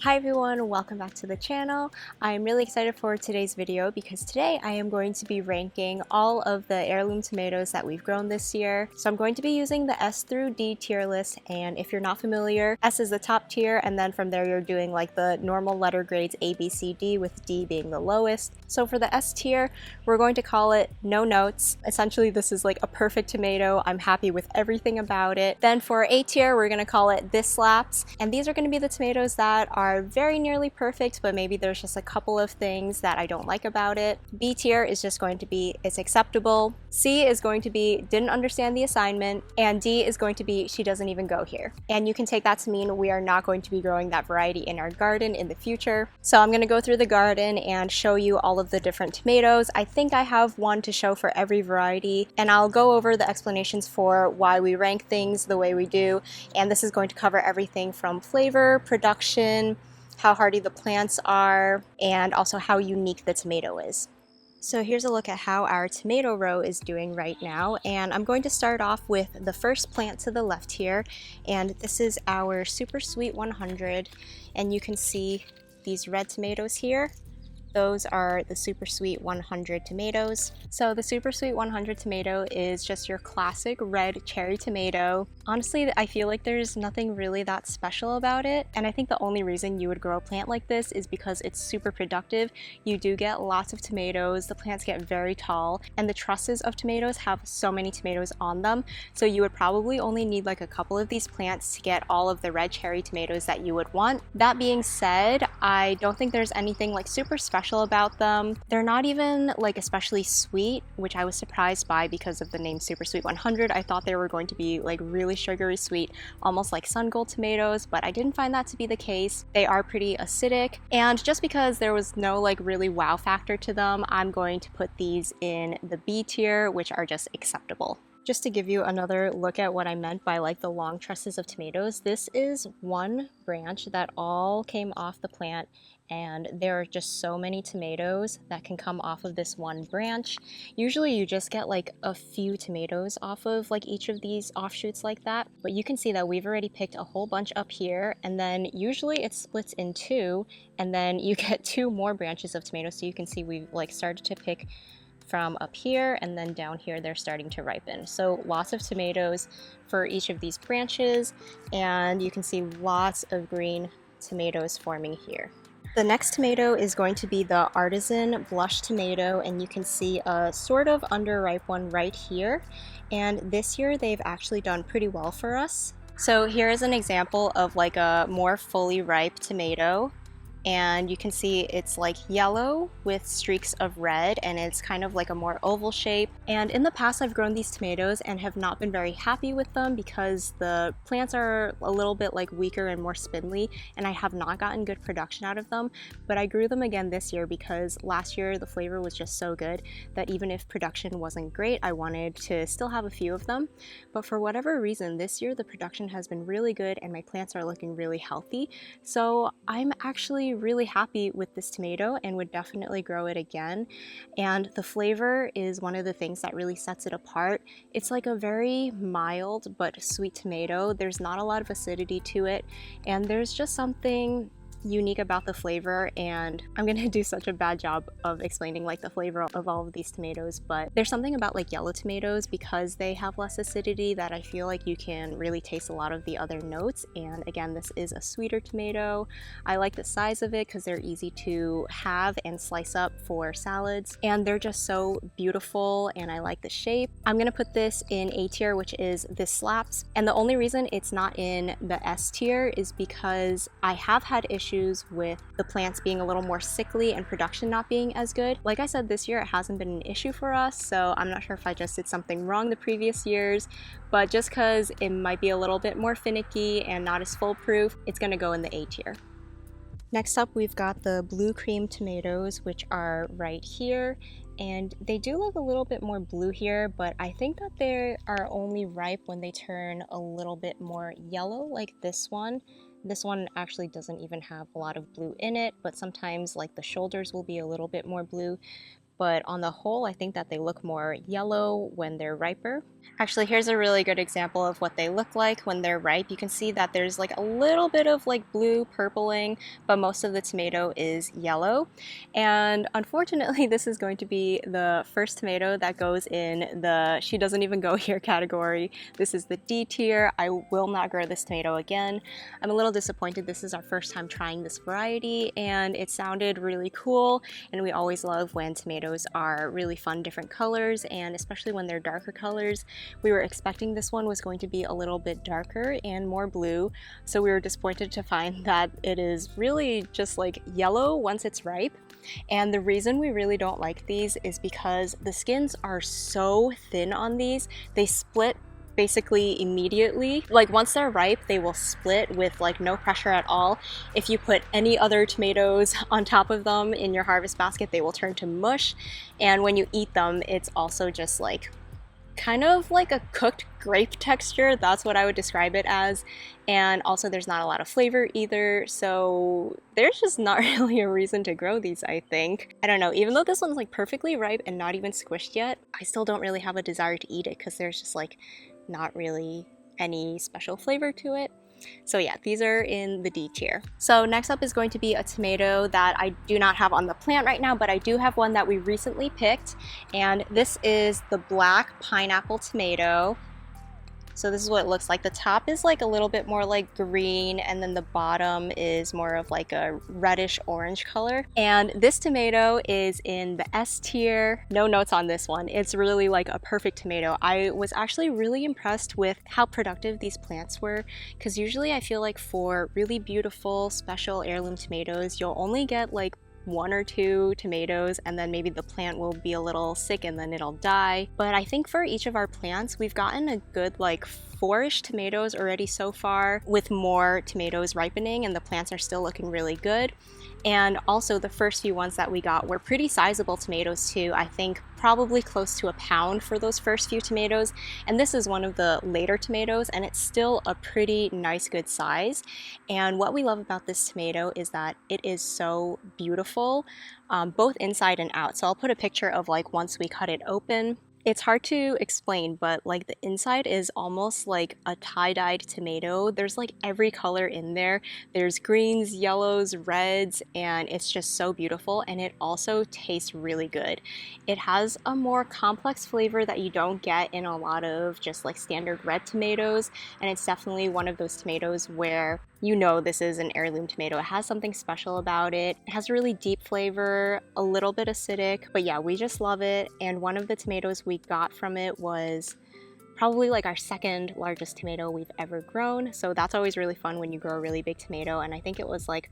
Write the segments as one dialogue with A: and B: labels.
A: Hi everyone, welcome back to the channel. I'm really excited for today's video because today I am going to be ranking all of the heirloom tomatoes that we've grown this year. So I'm going to be using the S through D tier list, and if you're not familiar, S is the top tier and then from there you're doing like the normal letter grades A, B, C, D, with D being the lowest. So for the S tier, we're going to call it no notes. Essentially this is like a perfect tomato. I'm happy with everything about it. Then for A tier, we're going to call it this slaps, and these are going to be the tomatoes that are very nearly perfect, but maybe there's just a couple of things that I don't like about it. B tier is just going to be it's acceptable. C is going to be didn't understand the assignment, and D is going to be she doesn't even go here. And you can take that to mean we are not going to be growing that variety in our garden in the future. So I'm going to go through the garden and show you all of the different tomatoes. I think I have one to show for every variety, and I'll go over the explanations for why we rank things the way we do. And this is going to cover everything from flavor, production, how hardy the plants are, and also how unique the tomato is. So here's a look at how our tomato row is doing right now, and I'm going to start off with the first plant to the left here, and this is our Supersweet 100, and you can see these red tomatoes here. Those are the Supersweet 100 tomatoes. So the Supersweet 100 tomato is just your classic red cherry tomato. Honestly, I feel like there's nothing really that special about it, and I think the only reason you would grow a plant like this is because it's super productive. You do get lots of tomatoes, the plants get very tall, and the trusses of tomatoes have so many tomatoes on them, so you would probably only need like a couple of these plants to get all of the red cherry tomatoes that you would want. That being said, I don't think there's anything like super special about them. They're not even like especially sweet, which I was surprised by because of the name Supersweet 100. I thought they were going to be like really sugary sweet, almost like sun gold tomatoes, but I didn't find that to be the case. They are pretty acidic, and just because there was no like really wow factor to them, I'm going to put these in the B tier, which are just acceptable. Just to give you another look at what I meant by like the long trusses of tomatoes, this is one branch that all came off the plant, and there are just so many tomatoes that can come off of this one branch. Usually you just get like a few tomatoes off of like each of these offshoots like that, but you can see that we've already picked a whole bunch up here, and then usually it splits in two, and then you get two more branches of tomatoes. So you can see we've like started to pick from up here, and then down here they're starting to ripen. So lots of tomatoes for each of these branches, and you can see lots of green tomatoes forming here. The next tomato is going to be the Artisan Blush tomato, and you can see a sort of underripe one right here. And this year they've actually done pretty well for us. So here is an example of like a more fully ripe tomato. And you can see it's like yellow with streaks of red, and it's kind of like a more oval shape. And in the past I've grown these tomatoes and have not been very happy with them because the plants are a little bit like weaker and more spindly, and I have not gotten good production out of them. But I grew them again this year because last year the flavor was just so good that even if production wasn't great, I wanted to still have a few of them. But for whatever reason, this year the production has been really good and my plants are looking really healthy. So I'm actually really happy with this tomato and would definitely grow it again. And the flavor is one of the things that really sets it apart. It's like a very mild but sweet tomato. There's not a lot of acidity to it, and there's just something unique about the flavor, and I'm gonna do such a bad job of explaining like the flavor of all of these tomatoes, but there's something about like yellow tomatoes, because they have less acidity, that I feel like you can really taste a lot of the other notes. And again, this is a sweeter tomato. I like the size of it because they're easy to have and slice up for salads, and they're just so beautiful, and I like the shape. I'm gonna put this in A tier, which is this slaps, and the only reason it's not in the S tier is because I have had issues with the plants being a little more sickly and production not being as good. Like I said, this year it hasn't been an issue for us, so I'm not sure if I just did something wrong the previous years, but just because it might be a little bit more finicky and not as foolproof, it's gonna go in the A tier. Next up, we've got the blue cream tomatoes, which are right here, and they do look a little bit more blue here, but I think that they are only ripe when they turn a little bit more yellow, like this one. This one actually doesn't even have a lot of blue in it, but sometimes like the shoulders will be a little bit more blue. but on the whole, I think that they look more yellow when they're riper. Actually, here's a really good example of what they look like when they're ripe. You can see that there's like a little bit of like blue purpling, but most of the tomato is yellow. And unfortunately, this is going to be the first tomato that goes in the she doesn't even go here category. This is the D tier. I will not grow this tomato again. I'm a little disappointed. This is our first time trying this variety and it sounded really cool, and we always love when tomatoes are really fun different colors, and especially when they're darker colors. We were expecting this one was going to be a little bit darker and more blue, so we were disappointed to find that it is really just like yellow once it's ripe. And the reason we really don't like these is because the skins are so thin on these. They split basically immediately. Like once they're ripe, they will split with like no pressure at all. If you put any other tomatoes on top of them in your harvest basket, they will turn to mush. And when you eat them, it's also just like kind of like a cooked grape texture. That's what I would describe it as. And also there's not a lot of flavor either, so there's just not really a reason to grow these, I think. I don't know, even though this one's like perfectly ripe and not even squished yet, I still don't really have a desire to eat it because there's just like not really any special flavor to it. So yeah, these are in the D tier. So next up is going to be a tomato that I do not have on the plant right now, but I do have one that we recently picked, and this is the black pineapple tomato. So this is what it looks like. The top is like a little bit more like green, and then the bottom is more of like a reddish orange color. And this tomato is in the S tier. No notes on this one. It's really like a perfect tomato. I was actually really impressed with how productive these plants were, because usually I feel like for really beautiful special heirloom tomatoes, you'll only get like 1 or 2 tomatoes, and then maybe the plant will be a little sick and then it'll die. But I think for each of our plants, we've gotten a good like 4-ish tomatoes already so far, with more tomatoes ripening, and the plants are still looking really good. And also the first few ones that we got were pretty sizable tomatoes too. I think probably close to a pound for those first few tomatoes. And this is one of the later tomatoes, and it's still a pretty nice good size. And what we love about this tomato is that it is so beautiful, both inside and out. So I'll put a picture of like once we cut it open. It's hard to explain, but like the inside is almost like a tie-dyed tomato. There's like every color in there. There's greens, yellows, reds, and it's just so beautiful, and it also tastes really good. It has a more complex flavor that you don't get in a lot of just like standard red tomatoes, and it's definitely one of those tomatoes where you know this is an heirloom tomato. It has something special about it. It has a really deep flavor, a little bit acidic, but yeah, we just love it. And one of the tomatoes we got from it was probably like our second largest tomato we've ever grown. So that's always really fun when you grow a really big tomato, and I think it was like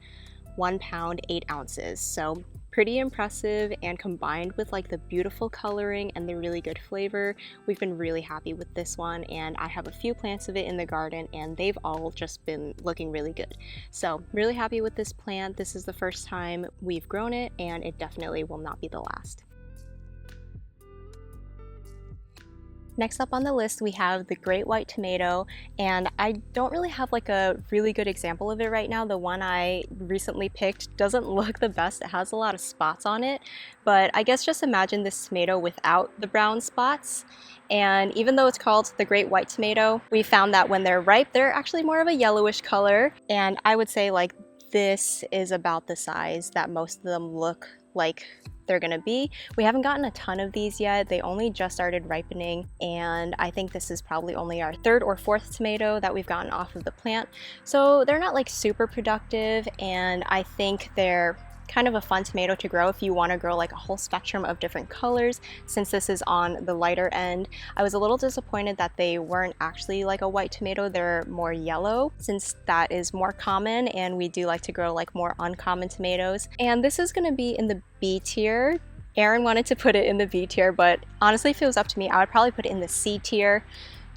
A: 1 pound 8 ounces. So pretty impressive, and combined with like the beautiful coloring and the really good flavor, we've been really happy with this one. And I have a few plants of it in the garden, and they've all just been looking really good. So really happy with this plant. This is the first time we've grown it, and it definitely will not be the last. Next up on the list, we have the great white tomato, and I don't really have like a really good example of it right now. The one I recently picked doesn't look the best. It has a lot of spots on it, but I guess just imagine this tomato without the brown spots. And even though it's called the great white tomato, we found that when they're ripe, they're actually more of a yellowish color. And I would say like this is about the size that most of them look like they're gonna be. We haven't gotten a ton of these yet. They only just started ripening, and I think this is probably only our 3rd or 4th tomato that we've gotten off of the plant. So they're not like super productive, and I think they're kind of a fun tomato to grow if you want to grow like a whole spectrum of different colors, since this is on the lighter end. I was a little disappointed that they weren't actually like a white tomato. They're more yellow, since that is more common, and we do like to grow like more uncommon tomatoes. And this is going to be in the B tier. Aaron wanted to put it in the B tier, but honestly, if it was up to me, I would probably put it in the C tier,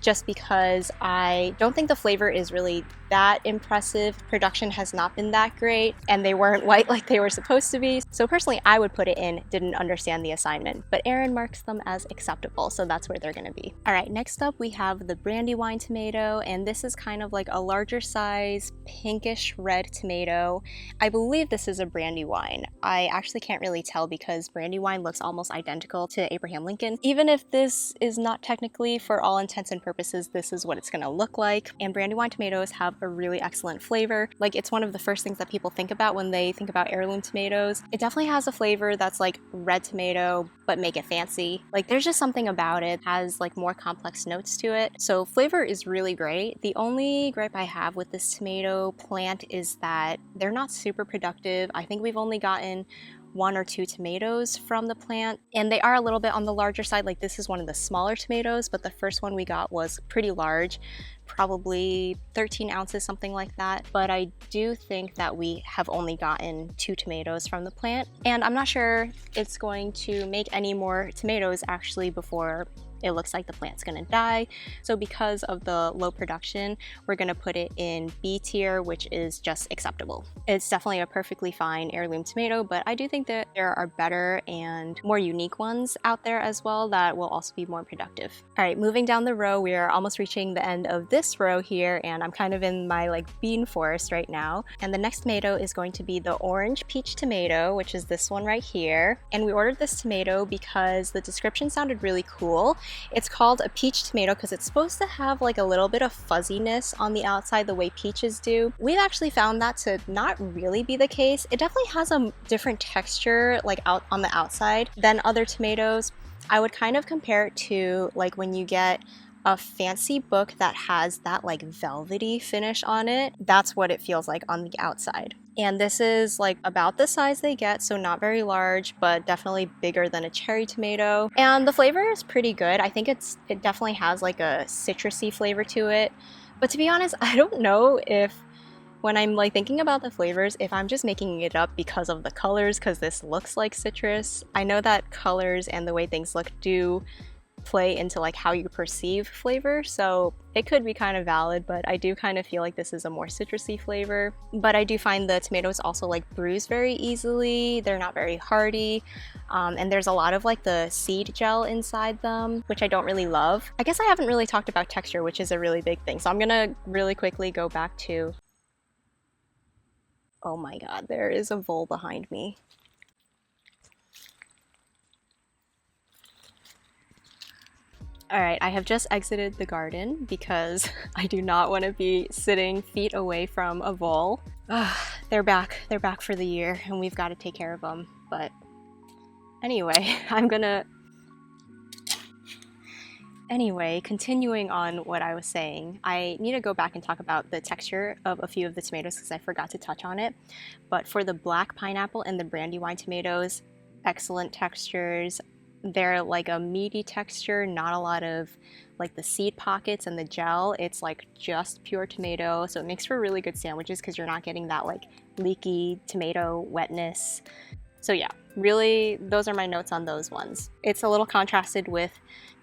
A: just because I don't think the flavor is really that impressive. Production has not been that great, and they weren't white like they were supposed to be. So personally, I would put it in didn't understand the assignment, but Erin marks them as acceptable, so that's where they're gonna be. All right, next up we have the Brandywine tomato, and this is kind of like a larger size pinkish red tomato. I believe this is a Brandywine. I actually can't really tell because Brandywine looks almost identical to Abraham Lincoln. Even if this is not technically, for all intents and purposes, this is what it's gonna look like. And Brandywine tomatoes have a really excellent flavor. Like, it's one of the first things that people think about when they think about heirloom tomatoes. It definitely has a flavor that's like red tomato, but make it fancy. Like, there's just something about it, has like more complex notes to it. So flavor is really great. The only gripe I have with this tomato plant is that they're not super productive. I think we've only gotten 1 or 2 tomatoes from the plant, and they are a little bit on the larger side. Like, this is one of the smaller tomatoes, but the first one we got was pretty large, probably 13 ounces, something like that. But I do think that we have only gotten 2 tomatoes from the plant, and I'm not sure it's going to make any more tomatoes actually before it looks like the plant's gonna die. So because of the low production, we're gonna put it in B tier, which is just acceptable. It's definitely a perfectly fine heirloom tomato, but I do think that there are better and more unique ones out there as well that will also be more productive. All right, moving down the row, we are almost reaching the end of this row here, and I'm kind of in my like bean forest right now. And the next tomato is going to be the orange peach tomato, which is this one right here. And we ordered this tomato because the description sounded really cool. It's called a peach tomato because it's supposed to have like a little bit of fuzziness on the outside the way peaches do. We've actually found that to not really be the case. It definitely has a different texture like out on the outside than other tomatoes. I would kind of compare it to like when you get a fancy book that has that like velvety finish on it. That's what it feels like on the outside. And this is like about the size they get, so not very large, but definitely bigger than a cherry tomato. And the flavor is pretty good. I think it definitely has like a citrusy flavor to it. But to be honest, I don't know if when I'm like thinking about the flavors, if I'm just making it up because of the colors, because this looks like citrus. I know that colors and the way things look do play into like how you perceive flavor, so it could be kind of valid, but I do kind of feel like this is a more citrusy flavor. But I do find the tomatoes also like bruise very easily. They're not very hardy, and there's a lot of like the seed gel inside them, which I don't really love. I guess I haven't really talked about texture, which is a really big thing, so I'm gonna really quickly go back to, oh my god, there is a vole behind me. Alright, I have just exited the garden because I do not want to be sitting feet away from a vole. They're back for the year and we've got to take care of them. But anyway, Anyway, continuing on what I was saying, I need to go back and talk about the texture of a few of the tomatoes because I forgot to touch on it. But for the black pineapple and the Brandywine tomatoes, excellent textures. They're like a meaty texture, not a lot of like the seed pockets and the gel. It's like just pure tomato, so it makes for really good sandwiches because you're not getting that like leaky tomato wetness. So yeah, really, those are my notes on those ones. It's a little contrasted with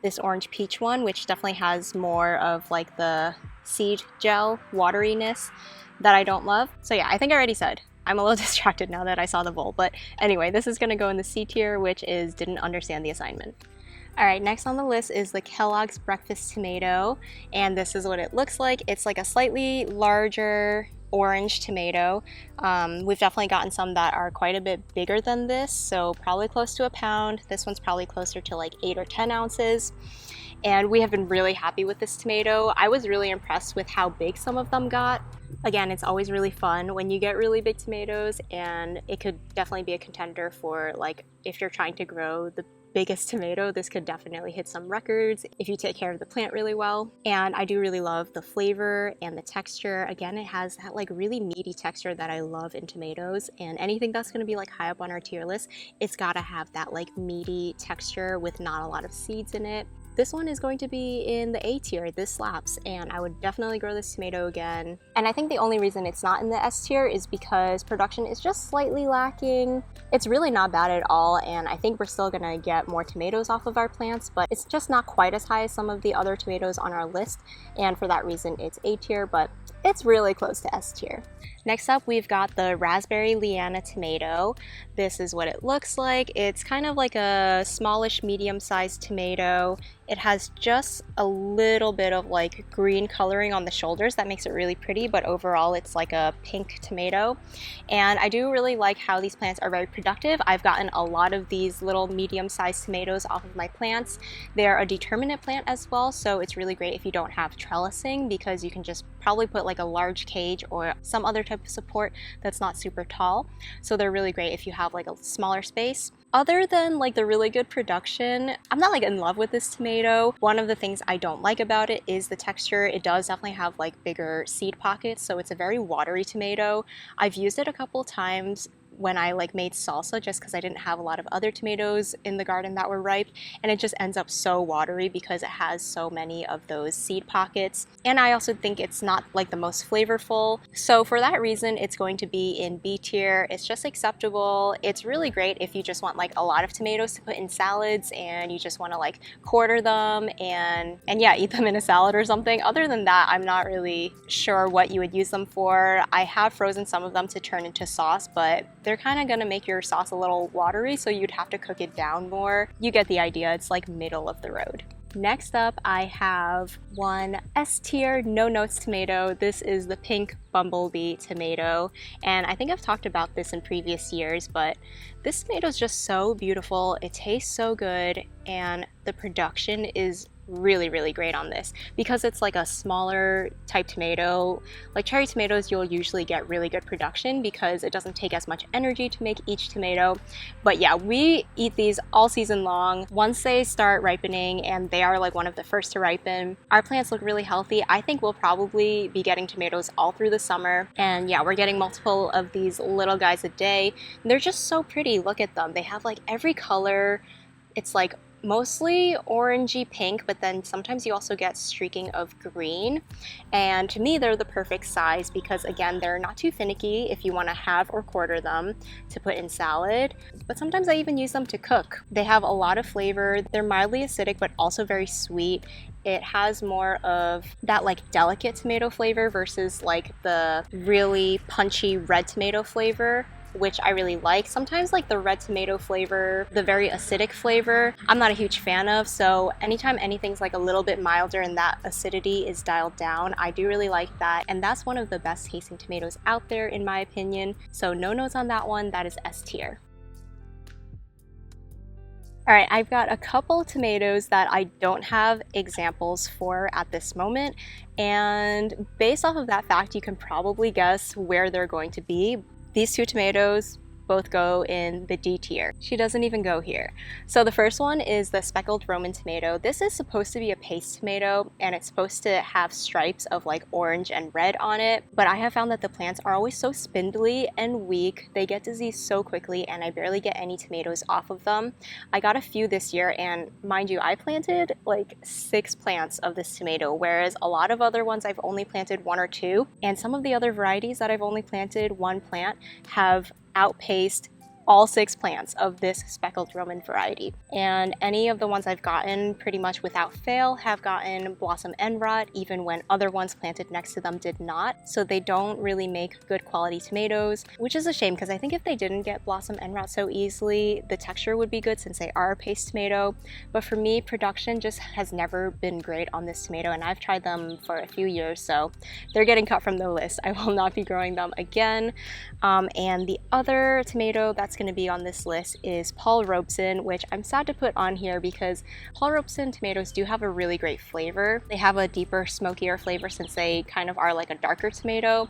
A: this orange peach one, which definitely has more of like the seed gel wateriness that I don't love. So yeah, I think I already said. I'm a little distracted now that I saw the vole, but anyway, this is gonna go in the C tier, which is didn't understand the assignment. All right, next on the list is the Kellogg's breakfast tomato, and this is what it looks like. It's like a slightly larger orange tomato. We've definitely gotten some that are quite a bit bigger than this, so probably close to a pound. This one's probably closer to like 8 or 10 ounces. And we have been really happy with this tomato. I was really impressed with how big some of them got. Again, it's always really fun when you get really big tomatoes, and it could definitely be a contender for like if you're trying to grow the biggest tomato, this could definitely hit some records if you take care of the plant really well. And I do really love the flavor and the texture. Again, it has that like really meaty texture that I love in tomatoes, and anything that's going to be like high up on our tier list, it's got to have that like meaty texture with not a lot of seeds in it. this one is going to be in the A tier. This slaps, and I would definitely grow this tomato again. And I think the only reason it's not in the S tier is because production is just slightly lacking. It's really not bad at all, and I think we're still gonna get more tomatoes off of our plants, but it's just not quite as high as some of the other tomatoes on our list, and for that reason it's A tier, but it's really close to S tier. Next up, we've got the raspberry Lyanna tomato. This is what it looks like. It's kind of like a smallish, medium-sized tomato. It has just a little bit of like green coloring on the shoulders that makes it really pretty, but overall it's like a pink tomato. And I do really like how these plants are very productive. I've gotten a lot of these little medium-sized tomatoes off of my plants. They're a determinate plant as well, so it's really great if you don't have trellising, because you can just probably put like a large cage or some other type of support that's not super tall. So they're really great if you have like a smaller space. Other than like the really good production, I'm not like in love with this tomato. One of the things I don't like about it is the texture. It does definitely have like bigger seed pockets, so it's a very watery tomato. I've used it a couple times when I like made salsa, just because I didn't have a lot of other tomatoes in the garden that were ripe, and it just ends up so watery because it has so many of those seed pockets. And I also think it's not like the most flavorful, so for that reason it's going to be in B tier. It's just acceptable. It's really great if you just want like a lot of tomatoes to put in salads and you just want to like quarter them and yeah, eat them in a salad or something. Other than that, I'm not really sure what you would use them for. I have frozen some of them to turn into sauce, but they're kind of gonna make your sauce a little watery, so you'd have to cook it down more. You get the idea. It's like middle of the road. Next up, I have one S tier, no notes tomato. This is the pink Bumblebee tomato, and I think I've talked about this in previous years, but this tomato is just so beautiful. It tastes so good, and the production is really great on this because it's like a smaller type tomato. Like cherry tomatoes, you'll usually get really good production because it doesn't take as much energy to make each tomato. But yeah, we eat these all season long. Once they start ripening, and they are like one of the first to ripen, our plants look really healthy. I think we'll probably be getting tomatoes all through the summer. And yeah, we're getting multiple of these little guys a day. And they're just so pretty. Look at them. They have like every color. It's like mostly orangey pink, but then sometimes you also get streaking of green. And to me, they're the perfect size because again, they're not too finicky if you want to have or quarter them to put in salad, but sometimes I even use them to cook. They have a lot of flavor. They're mildly acidic but also very sweet. It has more of that like delicate tomato flavor versus like the really punchy red tomato flavor, which I really like. Sometimes like the red tomato flavor, the very acidic flavor, I'm not a huge fan of, so anytime anything's like a little bit milder and that acidity is dialed down, I do really like that, and that's one of the best tasting tomatoes out there in my opinion. So no notes on that one. That is S tier. Alright, I've got a couple tomatoes that I don't have examples for at this moment, and based off of that fact, you can probably guess where they're going to be. These two tomatoes both go in the D tier. She doesn't even go here. So the first one is the Speckled Roman tomato. This is supposed to be a paste tomato, and it's supposed to have stripes of like orange and red on it, but I have found that the plants are always so spindly and weak. They get diseased so quickly, and I barely get any tomatoes off of them. I got a few this year, and mind you, I planted like 6 plants of this tomato, whereas a lot of other ones I've only planted 1 or 2, and some of the other varieties that I've only planted 1 plant have outpaced all 6 plants of this Speckled Roman variety. And any of the ones I've gotten pretty much without fail have gotten blossom end rot, even when other ones planted next to them did not. So they don't really make good quality tomatoes, which is a shame because I think if they didn't get blossom end rot so easily, the texture would be good since they are a paste tomato. But for me, production just has never been great on this tomato, and I've tried them for a few years, so they're getting cut from the list. I will not be growing them again. And the other tomato that's going to be on this list is Paul Robeson, which I'm sad to put on here because Paul Robeson tomatoes do have a really great flavor. They have a deeper, smokier flavor since they kind of are like a darker tomato.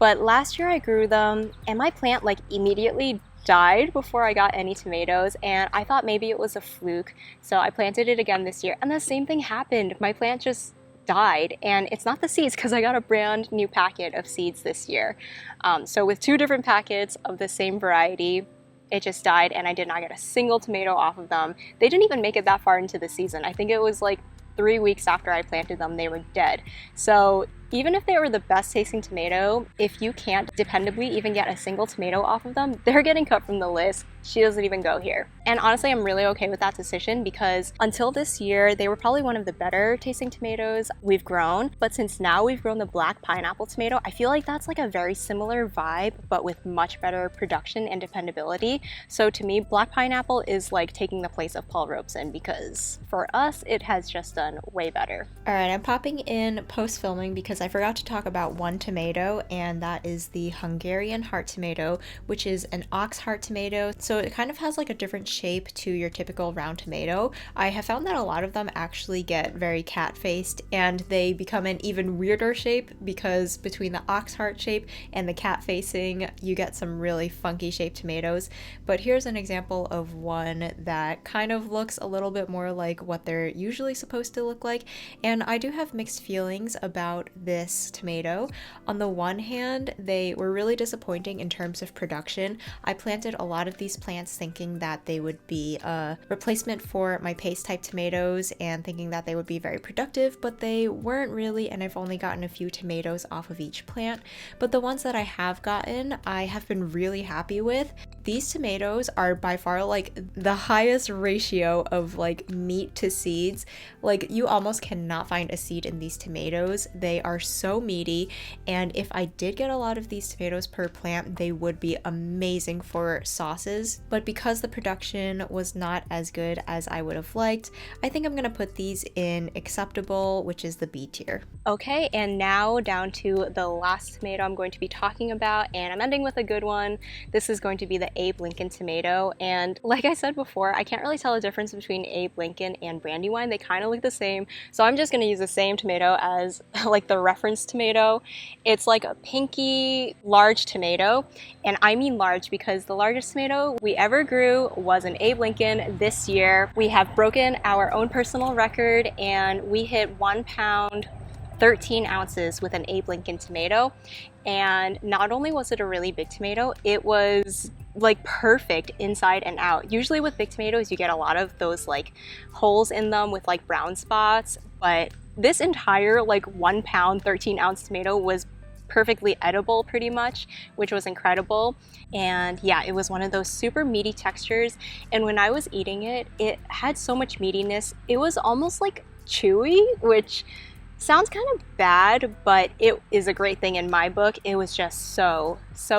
A: But last year I grew them and my plant like immediately died before I got any tomatoes, and I thought maybe it was a fluke. So I planted it again this year and the same thing happened. My plant just died, and it's not the seeds because I got a brand new packet of seeds this year. So with 2 different packets of the same variety, it just died and I did not get a single tomato off of them. They didn't even make it that far into the season. I think it was like 3 weeks after I planted them, they were dead. So even if they were the best tasting tomato, if you can't dependably even get a single tomato off of them, they're getting cut from the list. She doesn't even go here. And honestly, I'm really okay with that decision because until this year, they were probably one of the better tasting tomatoes we've grown. But since now we've grown the black pineapple tomato, I feel like that's like a very similar vibe, but with much better production and dependability. So to me, black pineapple is like taking the place of Paul Robeson because for us, it has just done way better. All right, I'm popping in post-filming because I forgot to talk about one tomato, and that is the Hungarian Heart tomato, which is an ox heart tomato. So it kind of has like a different shape to your typical round tomato. I have found that a lot of them actually get very cat-faced and they become an even weirder shape because between the ox heart shape and the cat facing, you get some really funky shaped tomatoes. But here's an example of one that kind of looks a little bit more like what they're usually supposed to look like. And I do have mixed feelings about this tomato. On the one hand, they were really disappointing in terms of production. I planted a lot of these plants thinking that they would be a replacement for my paste type tomatoes and thinking that they would be very productive, but they weren't really, and I've only gotten a few tomatoes off of each plant. But the ones that I have gotten, I have been really happy with. These tomatoes are by far like the highest ratio of like meat to seeds. Like you almost cannot find a seed in these tomatoes. They are so meaty, and if I did get a lot of these tomatoes per plant, they would be amazing for sauces. But because the production was not as good as I would have liked, I think I'm gonna put these in acceptable, which is the B tier. Okay, and now down to the last tomato I'm going to be talking about, and I'm ending with a good one. This is going to be the Abe Lincoln tomato, and like I said before, I can't really tell the difference between Abe Lincoln and Brandywine. They kind of look the same, so I'm just gonna use the same tomato as like the reference tomato. It's like a pinky large tomato, and I mean large because the largest tomato we ever grew was an Abe Lincoln this year. We have broken our own personal record and we hit 1 pound 13 ounces with an Abe Lincoln tomato. And not only was it a really big tomato, it was like perfect inside and out. Usually with big tomatoes you get a lot of those like holes in them with like brown spots, but this entire like 1 pound 13 ounce tomato was perfectly edible pretty much, which was incredible. And yeah, it was one of those super meaty textures, and when I was eating it, it had so much meatiness. It was almost like chewy, which sounds kind of bad, but it is a great thing in my book. It was just so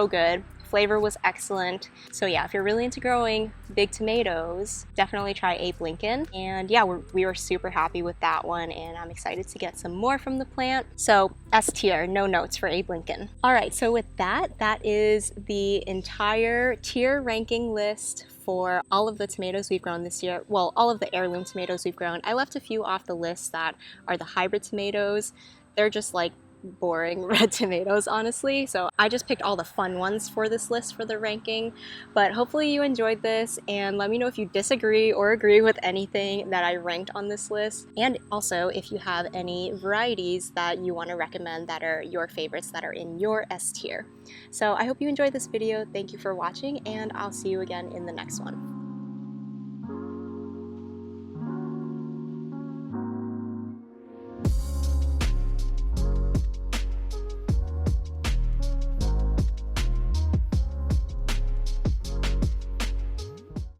A: good. Flavor was excellent. So yeah, if you're really into growing big tomatoes, definitely try Abe Lincoln. And yeah, we were super happy with that one, and I'm excited to get some more from the plant. So S tier, no notes for Abe Lincoln. All right, so with that is the entire tier ranking list for all of the tomatoes we've grown this year. Well, all of the heirloom tomatoes we've grown. I left a few off the list that are the hybrid tomatoes. They're just like boring red tomatoes, honestly. So I just picked all the fun ones for this list for the ranking. But hopefully you enjoyed this, and let me know if you disagree or agree with anything that I ranked on this list. And also if you have any varieties that you want to recommend that are your favorites that are in your S tier. So I hope you enjoyed this video. Thank you for watching, and I'll see you again in the next one.